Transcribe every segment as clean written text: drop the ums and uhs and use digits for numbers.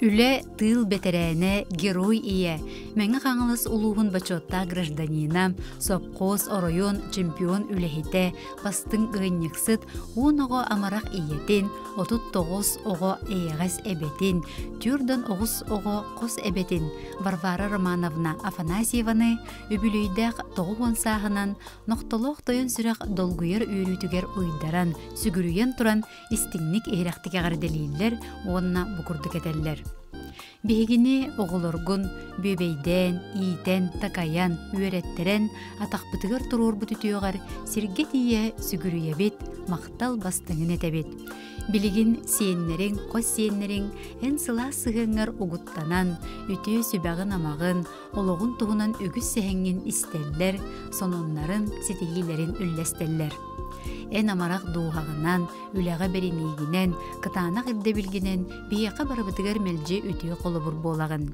Үле тыл бетерәне герой ие. Мәңі қаңылыс улуғын бачотта гражданина, сопқос оройон чемпион үлехите, бастың ғыннықсыт, оғы амарақ иетин, 39 оғы эйғас эбетин, түрден 9 оғы қос эбетин, Варвара Романовна Афанасьеваны үбілейдәқ 9 сағынан, ноқтолық тойын сүрәқ долгуер үйрүтігер уйдаран, сүгірүйен туран истинник эйрәқтіге ғарделейлер, онына бұқырдық әдәллер. Бігіне оғылырғын, бөбейден, ийтен, такаян, үйреттерен, атақпытығыр тұрор бұтытүйоғар, сергет ие сүгірүйе бет, мақтал бастыңын әтебет. Білігін сиеннерін, қос сиеннерін, ән сыла сығыңыр ұғыттанан, үтіе сүбәғын амағын, олығын тұғынан үгіз сәхіңін істеллер, сононларын, сетегилерін үллестеллер. Эн амарақ дуғағынан, үләға беренегінен, қытанақ ирде білгенен, бейеқа барыбытығар мәлже өтіе қолы бұр болағын.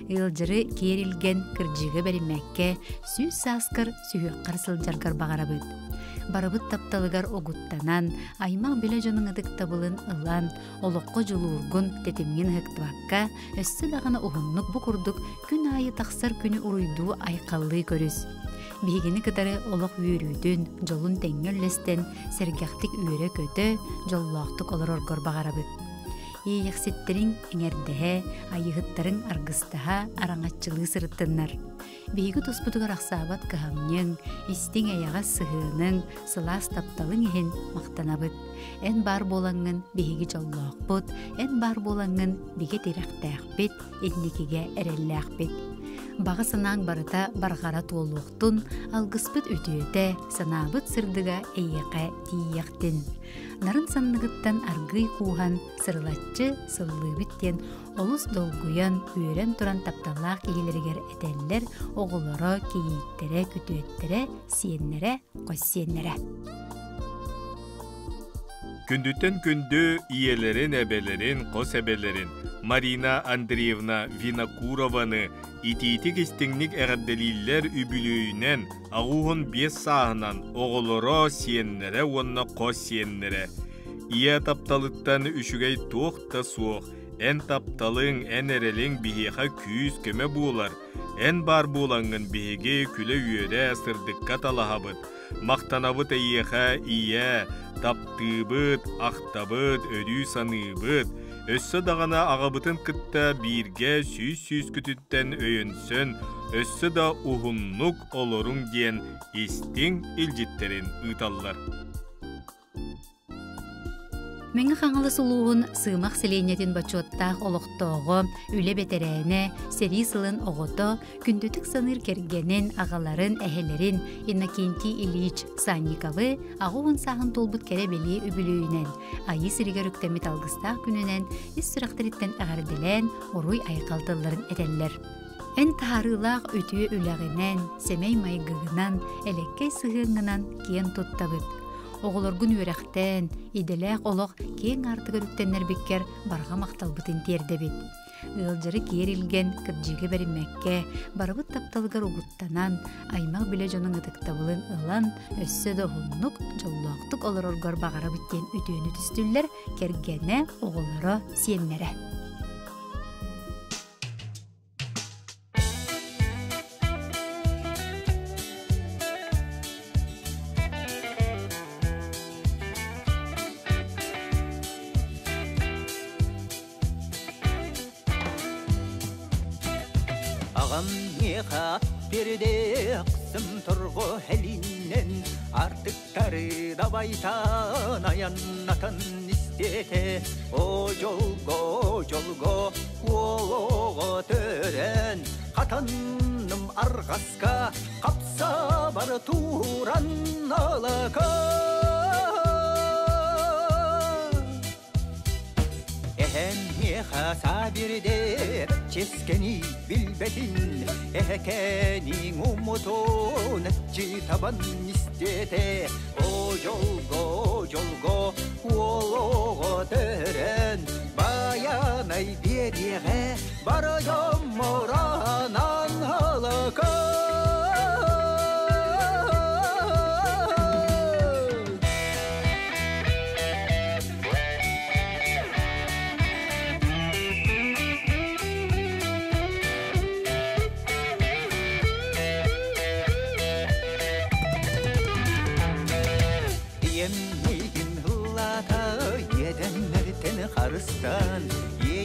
Илжыры керілген кірджігі бәрімәкке, сүйіз сасқыр, сүйіққар сылжарғар бағарабыд. Барыбыт тапталыгар оғыттанан, аймақ біле жонын ыдық табылын ылан, олыққы жылуырғын тетемген ғықтываққа, өссі дағына ұғыннық бұқырдық күн айы тақсар күні ұруйду айқаллы көріз. Бігіні кытары олық үйрүйдін, жолын тәңгеллестен, сәргәқтік үйре көті, жоллақтық олар орғыр бағарабыд. Ейексеттерін әңердіғе, айығыттарын арғыстыға араңатчылы сырыттынар. Бейгі тұспытығыр ақсабат кығамнен, істің аяға сығының, сылас тапталың ехен мақтанабыд. Ән бар болаңын бейгі жоллақ бұд, ән бар болаңын бейге терақтақ бет, әннекеге әрелі ақбет. Бағы санаң барыта барғара туолуқтын, алғыспыт өтіөте, санабыт сырдыға әйеқә тиектін. Нарын саннығыттан аргый қуған, сырлатчы сыллы біттен, олыс долгуян, үйрен тұран тапталақ кейлергер әтәллер, оғылары, кейттері, күтөттері, сиеннері, қос сиеннері. Күндүттен күнді иелерін әбелерін, қос әбелерін, Марина Андреевна Винокурованы ититик истиңник әғадделилер үбілүйінен ағуғын 5 сағынан оғылыро сиеннері онна қос сиеннері. Ия тапталыттан үшігей тоқта суық, ән тапталың, ән әрелің бігеға күйіз көмі болар. Ән бар болаңын бігеге күлі үйере сырдыққа талағабыд. Мақтанабыт әйеға ия, таптыбыт, ақтабыт, өдүй саныбыт. Өссі дағана ағабытын кытта бірге сүйіз күтіттен өйінсін, өссі да ұғыннық олырың ден істің үлжеттерін ұйталылар. Мәңі қаңылы сұлуғын сымақ селенетін бачоттақ олықтоғы, үлі бетерәне, сери сылын оғыто, күндітік саныр кергенін ағаларын әхелерін Иннокентий Ильич Санниковы ағуын сағын толбыт кәребелі үбілүйінен, айы сірігер үктемет алғыстақ күнінен, іс сұрақтырыттен ағарделен, оруй айқалтыларын әтеллер. Ән тағарылақ өтіе үләғінен, семей майғығынан, әлеккей сығыңынан кен тұттабыд. Оғылыргын өрәқтен, иделәқ олық кең артығыр үктенлер беккер барға мақталбытын тердебет. Үлжірі керілген кірджігі бәрімәкке, барыбыт тапталығар ұғыттанан, аймақ біле жоның ұтықтабылын ұлан, өссі доғыннық, жоллақтық олар орғар бағара біттен үтіөні түстілер, кергені оғылары сиенлері. Ағамнеға берде қысым тұрғы әлінен, артықтары дабайтан аяннатын істете. О жолго, оғы түрен, қатанным арғасқа, қапса бар туран алақа. Әхәнеға сабірде ческені білбетін, әкәнің ұмытын әтчі табан істете. О жолго, олығы түрен, баянай береғе, барайым мұранан алақа. Jan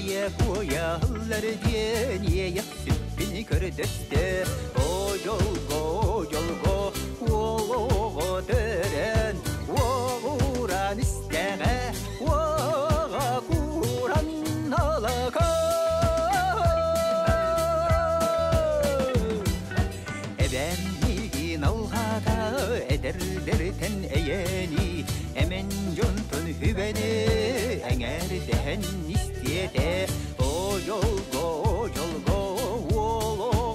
Ye koyalları diyen ye süppini kördeste O yolgo O deren O uğran isteme O kuran alaka Ebenliğin algada ederlerten eyeni Emen yontun hübeni eğer dehen istiyede O yolgo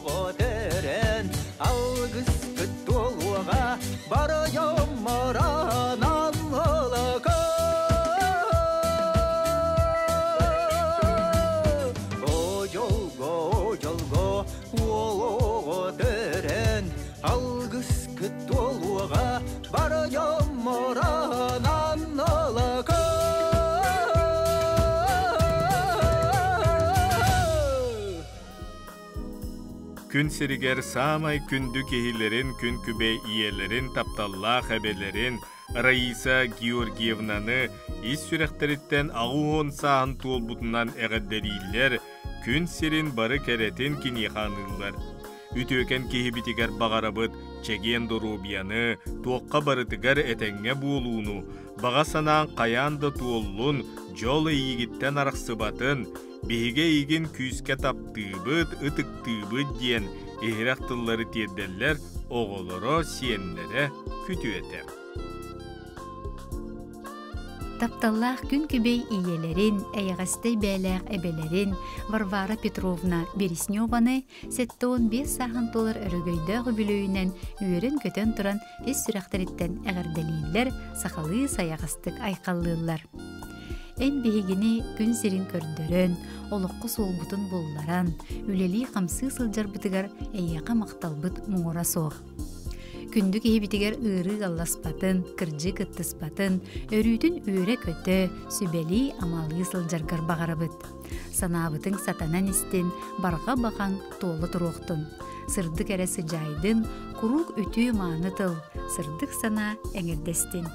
o deren Algıs kıttoluğa barayam maranan alaka O yolgo o deren Algıs kıttoluğa barayam maranan alaka Күн сиригер самай күндү кехилерин, күн күбей иелерин, тапталла хабелерин, Раиса Георгиевнаны ис сүректериттен ағуон саан туолбутунан эғадделийлер, күн сирин бары керетин киниханылар. Үтөкен кехибитигер бағарабыт чеген дорубияны, туаққа барытыгар этеңге буолууну, баға санаан қаянда туоллун, жол ийгиттен арақсыбатын, Биһиге игин күйіске таптыыбыт, ытыктыыбыт диен ихирақтылары тиедделлер оғолоро сиеннере күтүете. Тапталлах күн күбей иелерин, әйғастай бәләқ әбелерин Варвара Петровна Бересневаны 7-5 сағын толыр өрігөйді ғүбілөйінен үйерін көтен тұран ес сүрәқтеріттен әғірделейлер сақалы саяғастық айқаллылар. Эн бігігіні күн сирин көрдөрөн, олыққы солбутын болларан, үлелі қамсы сылжар бітігер әйяқа мақталбыт мұңыра соқ. Күнді кейбітігер ұры алласпатын, кіржі кыттыспатын, өрүтін үйре көті, сүбәлі амалы сылжаргар бағарабыт. Санабытың сатанан істен барға баған толы тұруқтын. Сырдық әрі сыжайдын, құруқ өтүй маңытыл, сырдық сана әңірдестін.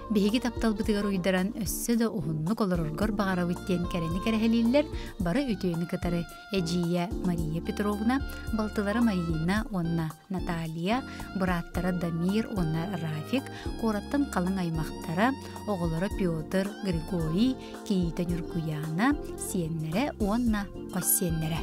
Беги тапталбытыгар уйдаран өссө да уһуннук олороргор бағарабыттен кәрені кәрәхелиллер бары үтөйіні кытары Эджия Мария Петровна, балтылары Марина, онна Наталья, бұраттары Дамир, онна Рафик, кораттан қалың аймақтары, оғылары Петр, Григорий, Кейта Нюркуяна, сиеннері, онна Қоссиеннері.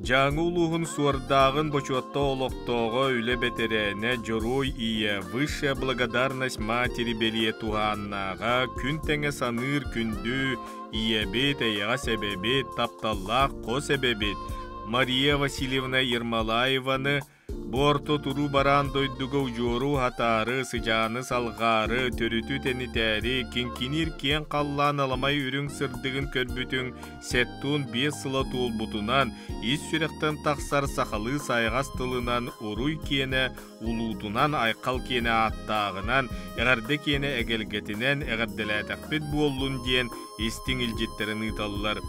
Жаңы улуғын суардағын бочуатта олықтоғы үлі бетерене жоруй ие высшая благодарность матери белие туғаннаға күн тәңе саныр күнді ие бет әйіға себебет тапталлақ қо себебет Мария Васильевна Ермолаеваны Борто туру баран дойдуга ужору хатары, сыжаны салғары, төрүтү тенитәри, кинкинир кен қаллан аламай үрің сырдығын көрбүтің, сеттун 5 сыла туолбутунан, ис сүректен тақсар сақалы сайғас тылынан уруй кене, улутунан айқал кене аттағынан, әғарды кене әгелгетінен әғарделәтәқпет буоллун диен истин илжеттерін ыталылар.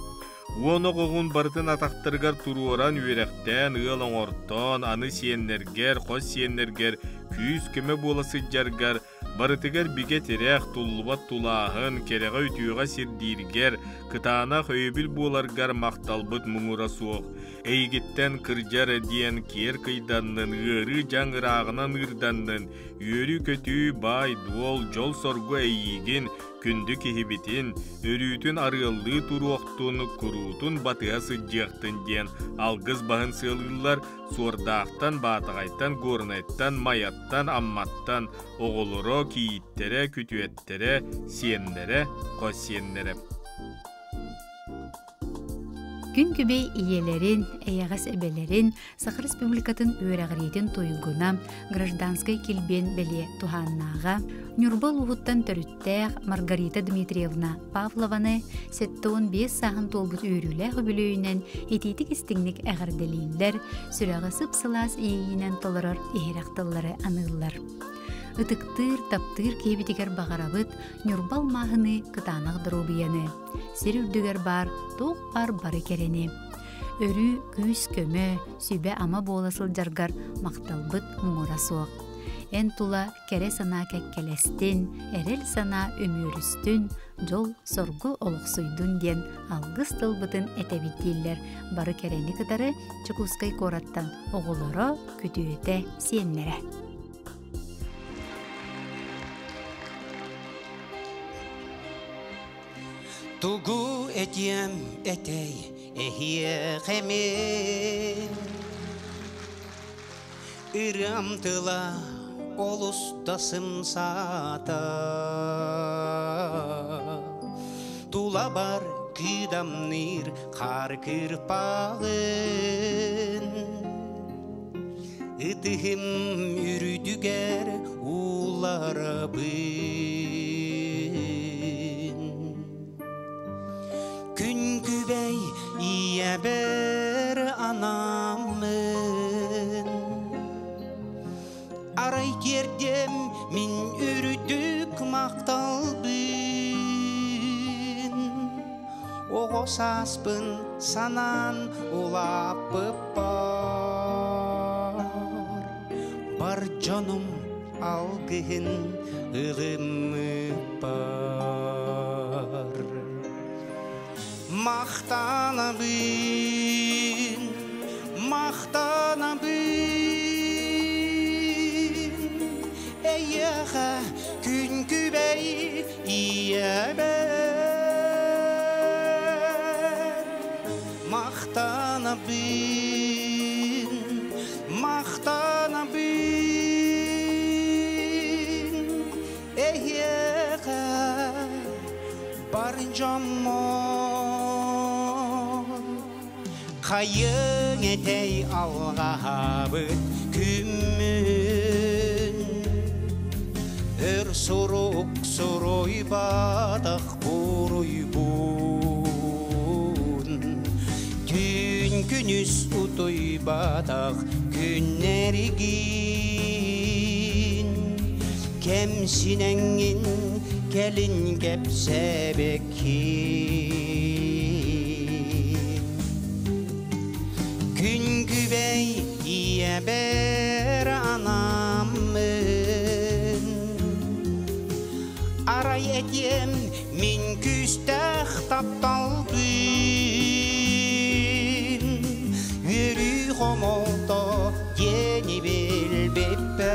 Уоно қоғын бартын атақтыргар туруоран үйректен, ылың ортон, аны сиеннергер, қос сиеннергер, күйіз көмі боласы жаргар, барытыгар биге терек, туллубат тулағын, кереға үтіуға сирдиргер, кытана хөйбіл боларгар мақталбыт мұңыра суық. Эйгіттен кыржар диен кер кыйданнын, ыры жаңырағынан ырданнын, үйері көтүү бай, дуол, жол соргу эйгін, күнді кехибитин, өрүтін арылы туруқтун, курутун батыасы жектін ден, алгыз бағын сылылар, суордақтан, батығайттан, горнайттан, майаттан, амматтан, оғылыро, кейіттере, күтуеттере, сиеннере, қос сиеннере. Күн күбей иелерин, әйәғас әбелерин, Сақыр Республикатын өрәғіретін тойгуна, гражданскай келбен бәле туханнаға, Нюрбал уғыттан төріттәғ Маргарита Дмитриевна Павлованы 7-5 сағын толбыт өрілі ғыбілөйінен ететік істіңнік әғірделейлер, сүрәғы сып-сылас ейінен толырар ехерақтылары анылар. Ытыктыр, таптыр кейбітігер бағарабыт, Нюрбал мағыны кытанақ дробияны. Сер үрдігер бар, тоқ бар бары керені. Өрі, күз көмі, сүбе ама боласыл жаргар мақталбыт мұңыра соқ. эн тула кере сана кеккелестин, эрел сана өмүрүстүн, жол соргу олуксуйдун ден алгыс тылбытын этебиттииллер. Бары керени кытары Чукускай кораттан оголоро күтүүтэ сиеннере. Тугу этем этей эхие хемен Ирам тыла олустасым сата Тула бар кыдамныр кар кырпагын Ытыхым үрүдүгер уларабын Күн күбей ие бер анамын Арай кердем мин үрүдүк макталбын Оғосаспын санан улапып бар жаным алгын ылымып бар Мақтанабын, Эйеға күн күбей ие бер Мақтанабын, Эйеға барын жаммон Қайың етей алға бүт күмін Өр сұрук сұруй батақ бұруй бұн Түн күніс ұтуй батақ күннерігін Кемсінәңін келін кепсәбекін Күн күбей ие бер анамын Арай етем min küstah taptalbın Yürü homolda yeni bilbepper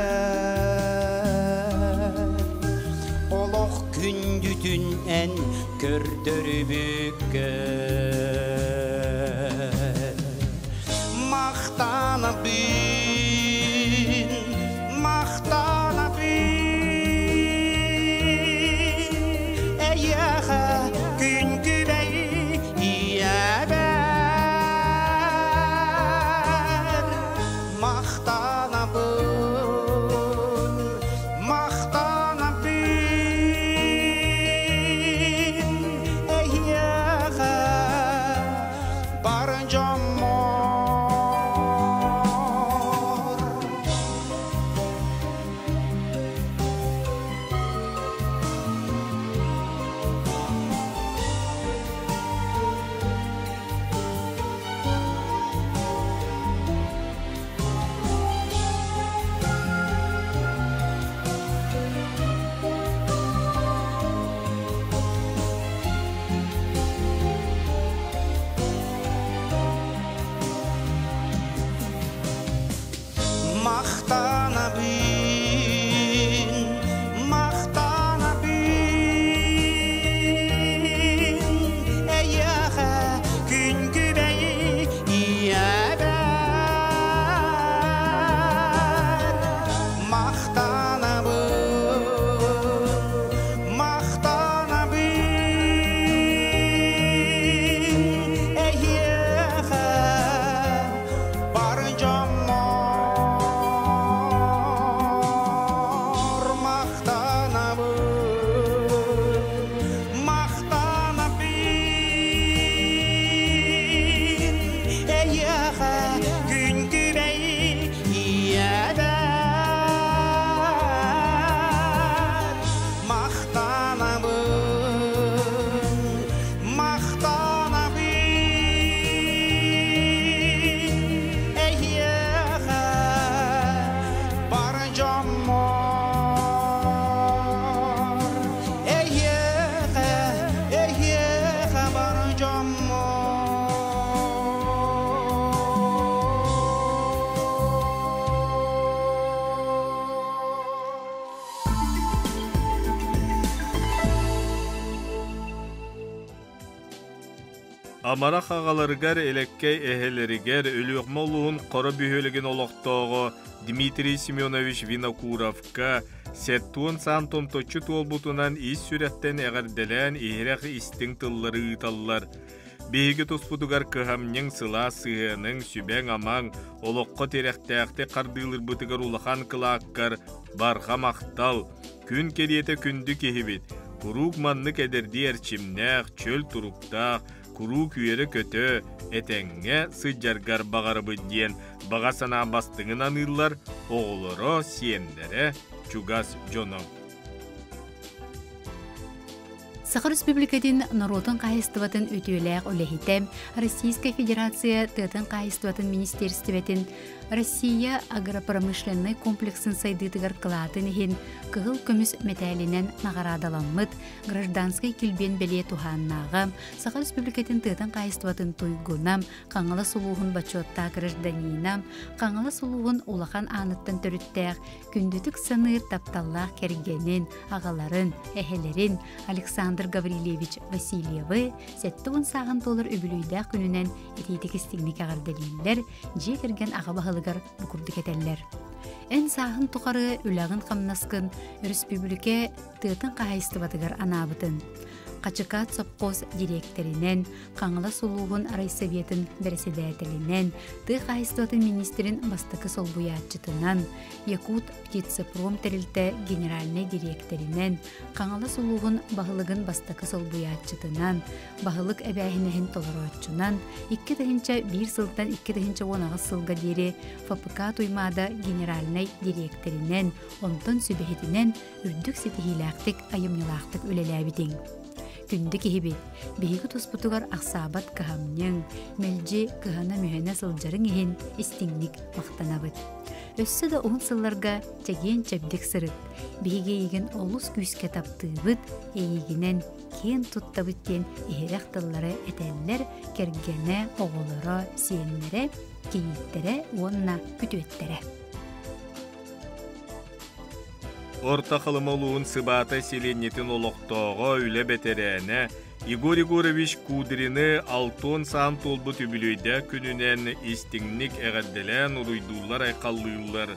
Oloq kündütün en kördörübükker Maqtanabın, maqtanabın Eyağa gün güveyi iyeber Maqtanabın, maqtanabın Eyağa Amara xağalarıgar elekkey eheleriger ölüğme oluğun qora bühölegen oloqtoğu Dmitri Semyonovich Vinokurovka Settuun santom toçu tolbutunan is süretten eğerdelen ihraq istin tılları ıtallar. Bihigi tosputugar kıhamnyın sıla sığının süben amang oloqqa terektəqte qardılır butugar ulaqan kılaakkar barqa maqtal. Gün keriyete kündü kehibit. Kuruk manlık ederdi erçimnaq, çöl turuktaq, kuruk üyere kötü, etenge sıccargar bağarabı diyen bağa sana bastığın anırlar, oğulları siyenlere çugas jonov. Сахар Республикатын Народын қайыстыватын өтөйләк олехитем Российская Федерация Тытын қайыстыватын Министерстветін Россия агропромышленный комплексын сайдытыгар кылатын ехен кығыл көміс металінен нағарадаланмыт гражданской килбен беле туханнағы Сахар Республикатын Тытын қайыстыватын туйгунам қаңылы сұлуғын бачотта гражданинам қаңылы сұлуғын улахан аныттан төріттәк күндітік сыныр тапталлақ кергенін ағаларын, әхелерін Александр Гаврилевич Васильевы сәттіғын сағын толыр өбілуйдақ күнінен етейдік істігінік ағардалийлер же керген аға бағылығар бүкірдік әтәлілер. Ән сағын тұқары үләғын қамнаскын республике тыытын қағайыстыбатығар анабытын. Қачықат сопқос директоринен, қаңыла сұлуғын райсоветін дәріседәтілінен, тық қайыстыбатын министрин бастықы солбуятчытынан, Якут птицепром тәрілті генеральный директоринен, қаңыла сұлуғын бағылығын бастықы солбуятчытынан, бағылық әбәхінәхін толыротчынан, 2-1 сылтан 2-10 сылға дері ФПК туймада генеральный директоринен, онтон сүбәхетінен үрдік сетихилақтық айымнылақтық өлеләбітің. Күнді кехебет, бейгі тұспытығар ақсабат кахамнен, мәлже кахана мүхәне сылжарын ехен істіңлік мақтанабыт. Өссі да оғын сылларға чәген чәбдік сырыт, бейге еген олыс күйіске таптығыт, егінен кен тұттабыттен ехерек тыллары әтәлілер кергені оғылары сиенлері, кейіттері, онына күтуеттері. Орта қылымылуын сыбата селенетін олықтоғы үлі бәтерәне Игорь Егорович Кудрины Алтон сан толбы түбілейді күнінен истіңнік әғадделен ұруйдулар айқаллылар.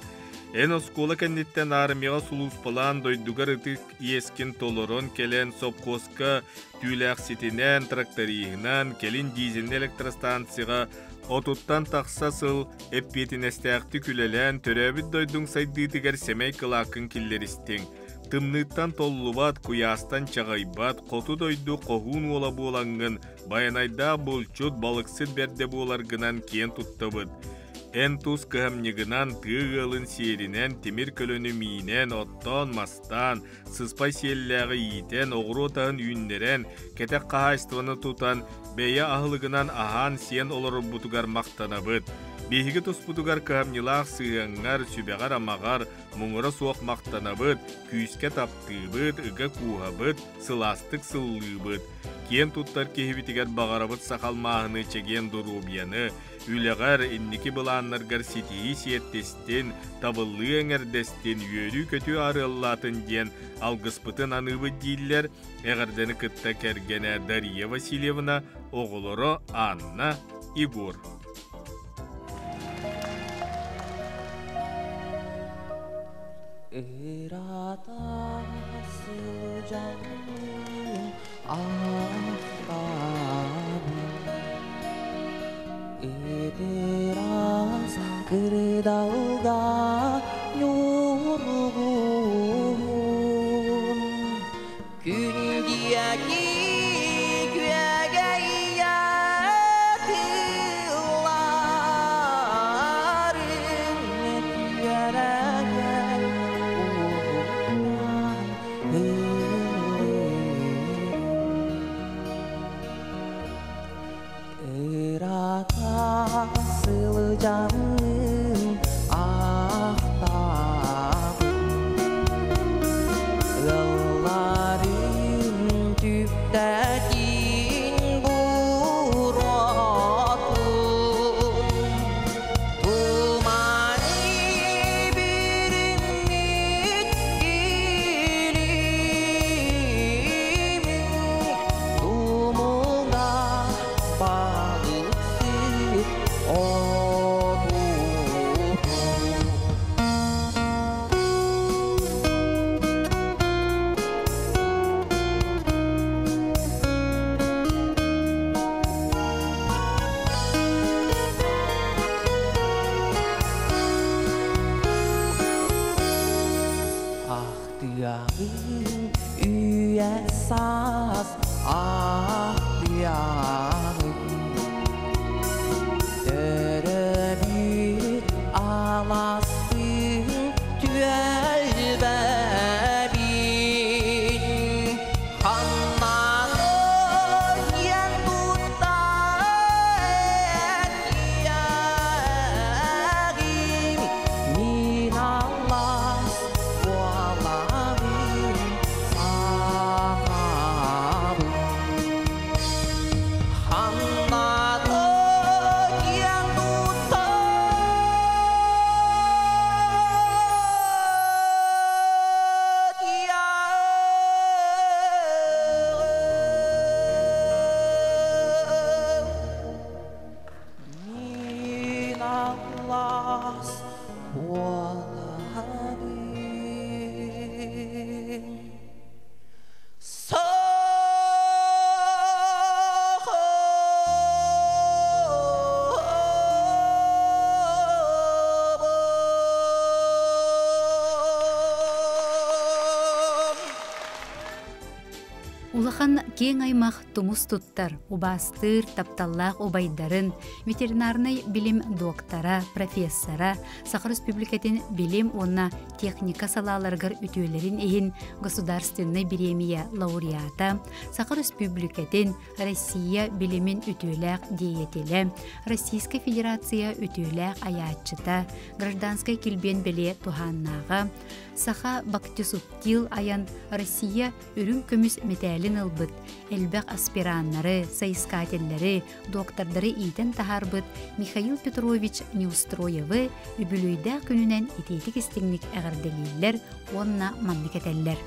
Эн оскола кәнеттен армияға сұлус палан дойдугар ұтық иескен толырон келен сопқосқа түйләқ сетінен тракториғынан келін дизелін электростанцияға отуттан тақсасыл әппетін әстәқті күлелән төрәбіт дойдың сайдытығар семей кылақын келлеристің. Тымныттан толлубат, куястан чағайбат, қоту дойду қоғун ола болаңын, баянайда болчут балықсыд берде боларғынан кен туттабыд. Эн туз кыхамнегынан тыгылын серинен, темир көлөні миинен, оттон, мастан, сыспай селләғы ийтен, оғротағын үйіннерен, кетек қағайстываны тутан, бәйе ахылығынан ахан сен олары бұтугар мақтанабыд. Бейгі тұспұтугар кыхамнилақ сығаңар, сүбеғар амағар, мұңыра соқ мақтанабыд, күйіске таптыбыд, ыға куғабыд, сыластық сыллыбыд. Кен туттар кехебитигер бағарабыд сақалмағыны чеген дұрубияны, үлеғар инники бұланнаргар сетейі сеттестен, табылы әңердестен, үйері көтü арыллатын ден алғыспытын аныбы дейлер, әғардені кытта кәргені Дарья Васильевна, оғылыры Анна, Игор. Ирата сылжанын Эдерас кырдалга юргун Күн дияки күәгә ятыларын Күәрәгә Ирата сылжанын кең аймақ тумус туттар, убастыр, тапталлақ убайдарын, ветеринарный билим доктора, профессора, Саха Республикатын билим онна техника салаларгар ütüөлерин эйин государственный премия лауреата, Саха Республикатын Россия билимин ütüөләк диетеле, Российская Федерация ütüөләк аячыта, гражданская килбен беле туханнага, Саха Бактисуттил аян Россия үрүн көмүс металин ылбыт, элбек аспираннары, сайыскателлери, доктордары ийтен тахарбыт Михаил Петрович Неустроевы үбүлүйдә күнүнен итейтик истигник әгәрделиллер, онна мамлекетеллер.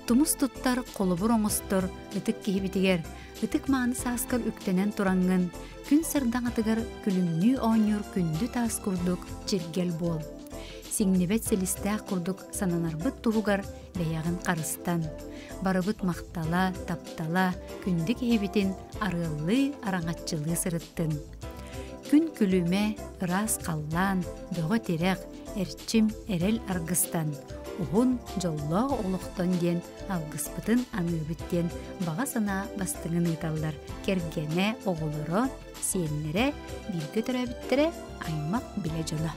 Тумус туттар колубур оңостор, ытык кихибитигер, ытык мааны сааскар үктенен тураңын, күн сырдаң атыгар күлүмнүү оңюр күндү таас курдук чиргел бол. Сиңнебет селистәк курдук сананарбыт туһугар бәягын қарыстан. Барыбыт мақтала, таптала, күндік ебітін арылы, араңатчылы сырыттын. Күн күліме, ырас қаллан, дөғы терек, әрчім, әрел аргыстан. Уғын жоллағы олықтан ден, алғыспытын аныбыттен, баға сана бастыңын ыталдар. Кергене оғылыры, сиенлері, біргі түрәбіттері, аймақ біле жона.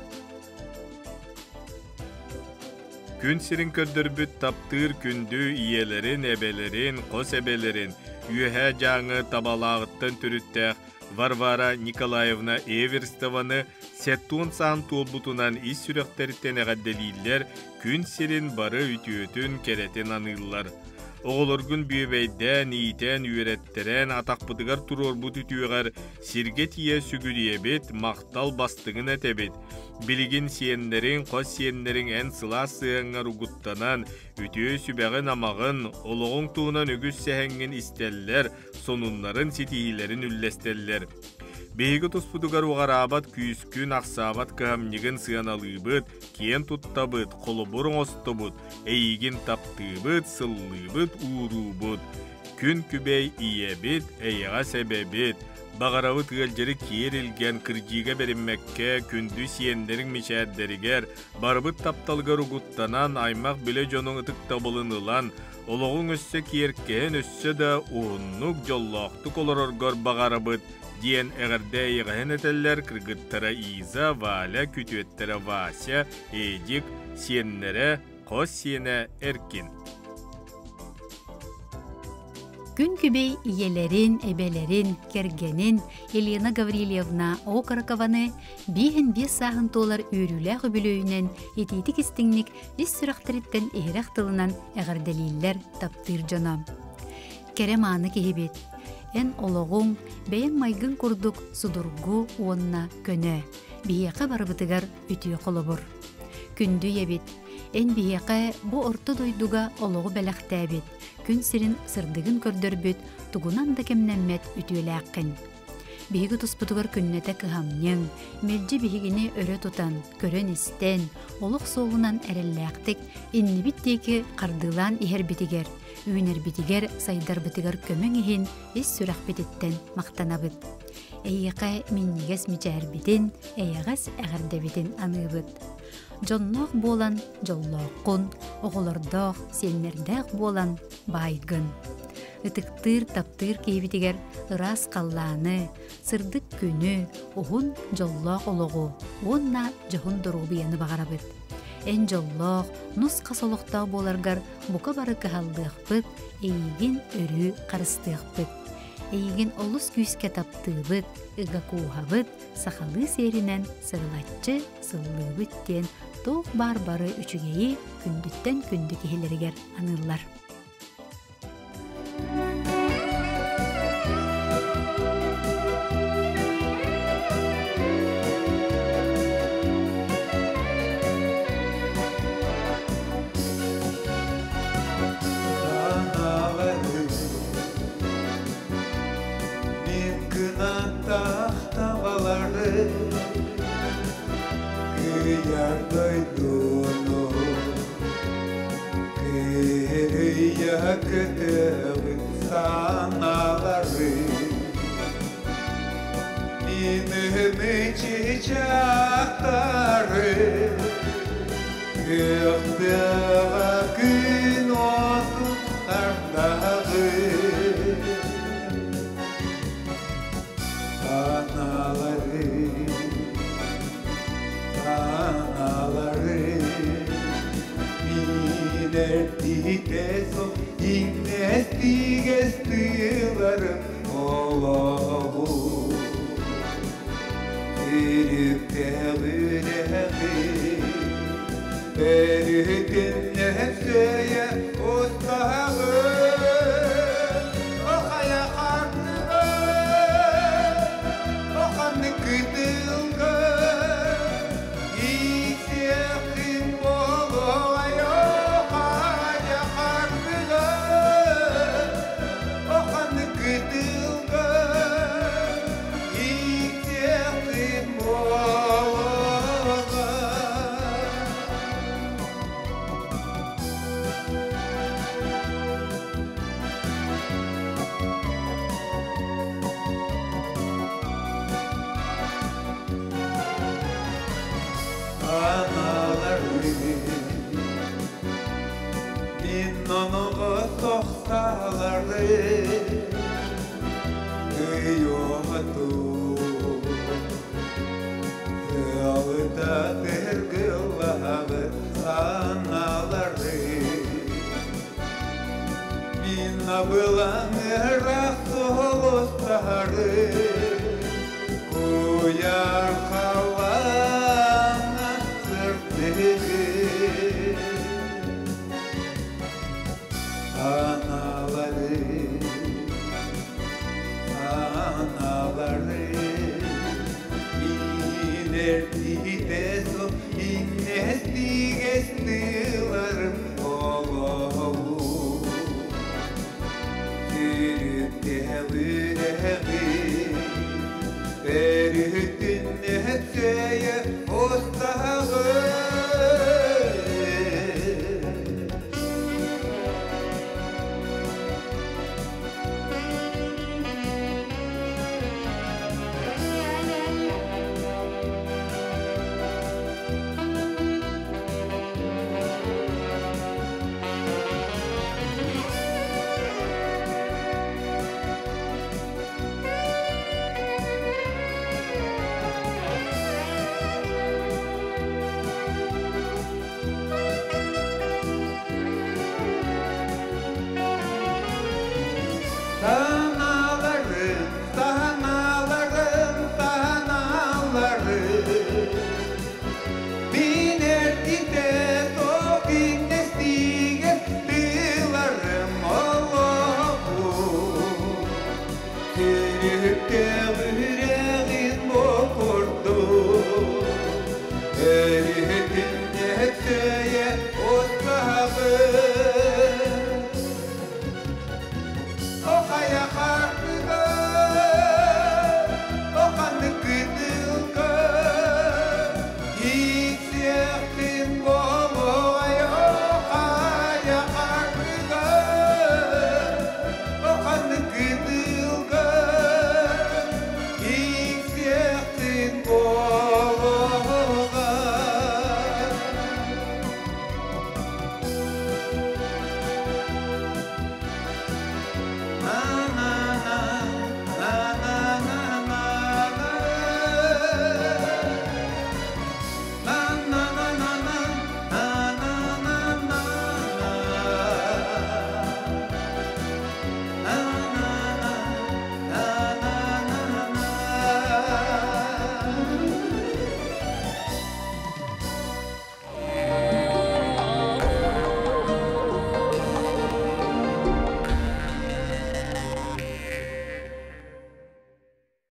Күн сирин көддөрбүт таптыр күндү иелерин, эбелерин, кос эбелерин, үйе жаңы табалағыттан түріттәк Варвара Николаевна Эверстованы сеттуын саан толбутунан ис сүрөктөрүттен әгәдделилер күн сирин бары ütүөтүн керетин аныллар. Оғылыргын бүйебейден, ийтен, үйреттерен, атақпыдығар турорбут ütүөгөр сирге тие сүгүриебет, мақтал бастығын әтебет. Билигин сиеннерин, қос сиеннерин ән сыла сыыңар угуттанан, ütүө сүбәғын амағын, олоғың туынан өгүс сәһәңін истеллер, сонунларын ситихилерин үллестеллер. Бейгі тұспудығар уғарабат күйіскүн ақсабат кәмнігін сыяналыбыт, кен тұттабыт, қолыбырың остыбыт, әйгін таптыбыт, сыллыбыт, уырубыт. Күн күбей иебет, әйіға сәбәбет, бағарабыт ғылжыры керілген кіржиге берінмәкке күнді сиендерін мешәддерігер, барыбыт тапталғар ұғыттанан аймақ біле жоның ұтық табылынылан, олығың өссі керккен өссі да ұғыннық жоллақты колорорғар бағарабыт, диен әгәрдә егәһен әтәлләр кыргыттара Иза, Валя, күтүеттәре Вася, Эдик, сиеннәре, қос сиене Эркин. Күн күбей иелерин, эбелерин, кергенин Елена Гаврилевна Окаркованы бейін бес сағын толар үйрілі құбілөйінен етейтік істіңнік ес сүрақтырыттен ehiraq тылынан әғарделейлер таптыр жона. Керем аны кехебет. Эн олоғың бәйін майгын күрдік судургу уонна көне. Бейеқі барыбытыгар үтіе қолыбыр. Күнді ебет. Эн бейеқі бұ орты дойдуға олоғы бәліқтәбет. Күн сирин сырдығын көрдірбет, тугунан да кемнәммет үтіелі аққын. Бейгі тұспытығыр күннеті кығамнен, мелжі бейгіне өрі тұтан, көрін істен, олық соғынан әрелләқтік, инні біттегі қардылан ихер бітігер. Үйінер бітігер сайдар бітігер көмің ехін ес сүрақ бітеттен мақтанабыт. Әйеқай миннегес мичәр бітін, әйеғас әғірді бітін аныбыт. Жонлоқ болан жоллоқ құн, оғылырдоқ, сенлердәқ болан байгын. Итыктыр таптыр кейбітігер ырас қалланы, сырдық күні, оғын жоллоқ олығы, онна жоғын дұру бияны бағарабыт. Эн жоллоқ, нұс қасолықта боларғар бұқа бары қағалдықпыт, эйгін өрі қарыстықпыт. Эйгін олыс күйіске таптыбыт, ыға қуғабыт, сақалы серінен сығылатчы сыллыбыт ден тоқ бар-бары үчігейі күндіттен күнді кехелергер анылар. Yakıtı sanaları İnimi çiçekleri Gökdeğe gün oldu ardağı oğlu Eritin nefseye ustağı Okaya karnığı Okanı kıdılgı İçekin boluğa Okaya karnığı Okanı kıdılgı İçekin boluğa Minnonuğu toxtaları Yoxdu Yağıda dergılağı Anaları Minna bulanırak solustları Kuyar kalana sırtları Anaları inertideso inestigeslilerim oğlu Sürüttevi Berütün nehseye